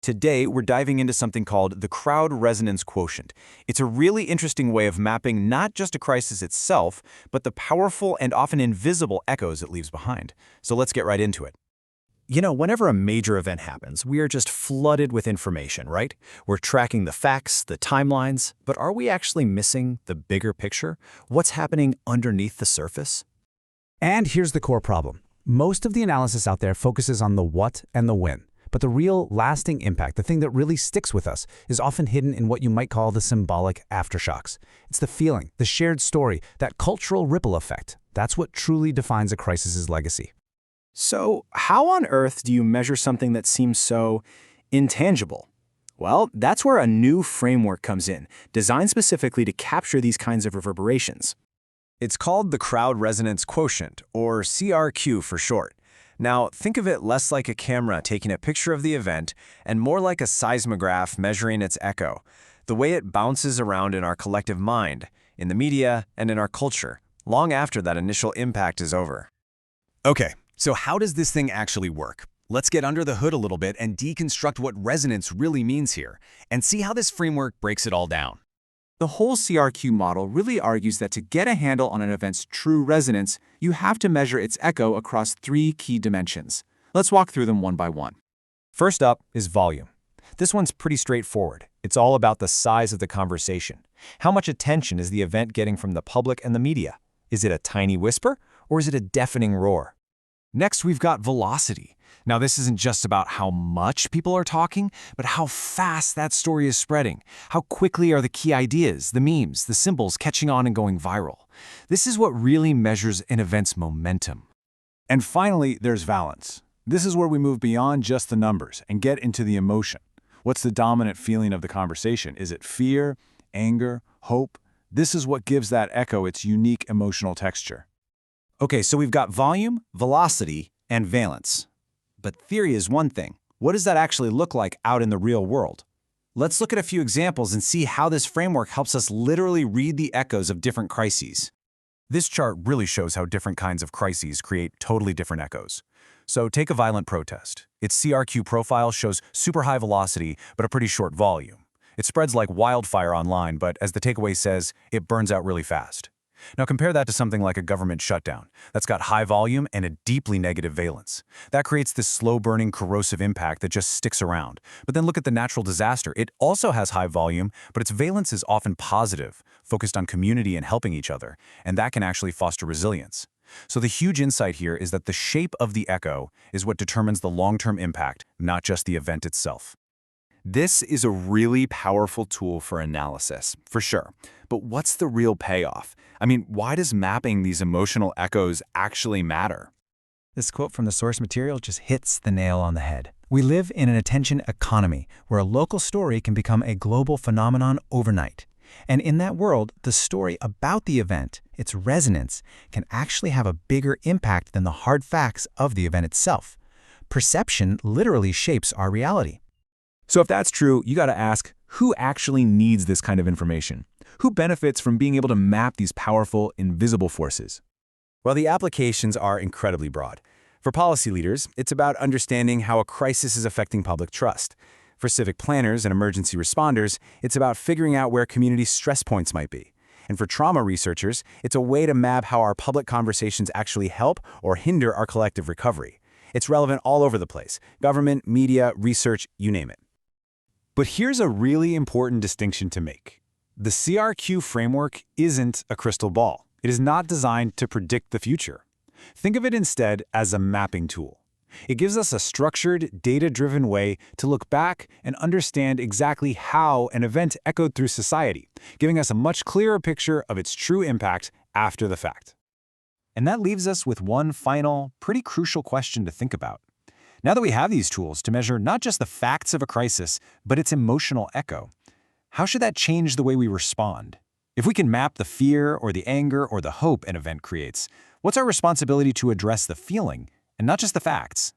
Today, we're diving into something called the crowd resonance quotient. It's a really interesting way of mapping not just a crisis itself, but the powerful and often invisible echoes it leaves behind. So let's get right into it. Whenever a major event happens, we are just flooded with information, right? We're tracking the facts, the timelines, but are we actually missing the bigger picture? What's happening underneath the surface? And here's the core problem. Most of the analysis out there focuses on the what and the when. But the real lasting impact, the thing that really sticks with us, is often hidden in what you might call the symbolic aftershocks. It's the feeling, the shared story, that cultural ripple effect. That's what truly defines a crisis's legacy. So, how on earth do you measure something that seems so intangible? Well, that's where a new framework comes in, designed specifically to capture these kinds of reverberations. It's called the crowd resonance quotient, or CRQ for short. Now, think of it less like a camera taking a picture of the event and more like a seismograph measuring its echo, the way it bounces around in our collective mind, in the media, and in our culture, long after that initial impact is over. Okay, so how does this thing actually work? Let's get under the hood a little bit and deconstruct what resonance really means here, and see how this framework breaks it all down. The whole CRQ model really argues that to get a handle on an event's true resonance, you have to measure its echo across three key dimensions. Let's walk through them one by one. First up is volume. This one's pretty straightforward. It's all about the size of the conversation. How much attention is the event getting from the public and the media? Is it a tiny whisper, or is it a deafening roar? Next, we've got velocity. Now, this isn't just about how much people are talking, but how fast that story is spreading. How quickly are the key ideas, the memes, the symbols catching on and going viral? This is what really measures an event's momentum. And finally, there's valence. This is where we move beyond just the numbers and get into the emotion. What's the dominant feeling of the conversation? Is it fear, anger, hope? This is what gives that echo its unique emotional texture. Okay, so we've got volume, velocity, and valence. But theory is one thing. What does that actually look like out in the real world? Let's look at a few examples and see how this framework helps us literally read the echoes of different crises. This chart really shows how different kinds of crises create totally different echoes. So take a violent protest. Its CRQ profile shows super high velocity, but a pretty short volume. It spreads like wildfire online, but as the takeaway says, it burns out really fast. Now compare that to something like a government shutdown. That's got high volume and a deeply negative valence. That creates this slow-burning, corrosive impact that just sticks around. But then look at the natural disaster. It also has high volume, but its valence is often positive, focused on community and helping each other, and that can actually foster resilience. So the huge insight here is that the shape of the echo is what determines the long-term impact, not just the event itself. This is a really powerful tool for analysis, for sure. But what's the real payoff? I mean, why does mapping these emotional echoes actually matter? This quote from the source material just hits the nail on the head. We live in an attention economy where a local story can become a global phenomenon overnight. And in that world, the story about the event, its resonance, can actually have a bigger impact than the hard facts of the event itself. Perception literally shapes our reality. So if that's true, you gotta ask, who actually needs this kind of information? Who benefits from being able to map these powerful, invisible forces? Well, the applications are incredibly broad. For policy leaders, it's about understanding how a crisis is affecting public trust. For civic planners and emergency responders, it's about figuring out where community stress points might be. And for trauma researchers, it's a way to map how our public conversations actually help or hinder our collective recovery. It's relevant all over the place: government, media, research, you name it. But here's a really important distinction to make. The CRQ framework isn't a crystal ball. It is not designed to predict the future. Think of it instead as a mapping tool. It gives us a structured, data-driven way to look back and understand exactly how an event echoed through society, giving us a much clearer picture of its true impact after the fact. And that leaves us with one final, pretty crucial question to think about. Now that we have these tools to measure not just the facts of a crisis, but its emotional echo, how should that change the way we respond? If we can map the fear or the anger or the hope an event creates, what's our responsibility to address the feeling and not just the facts?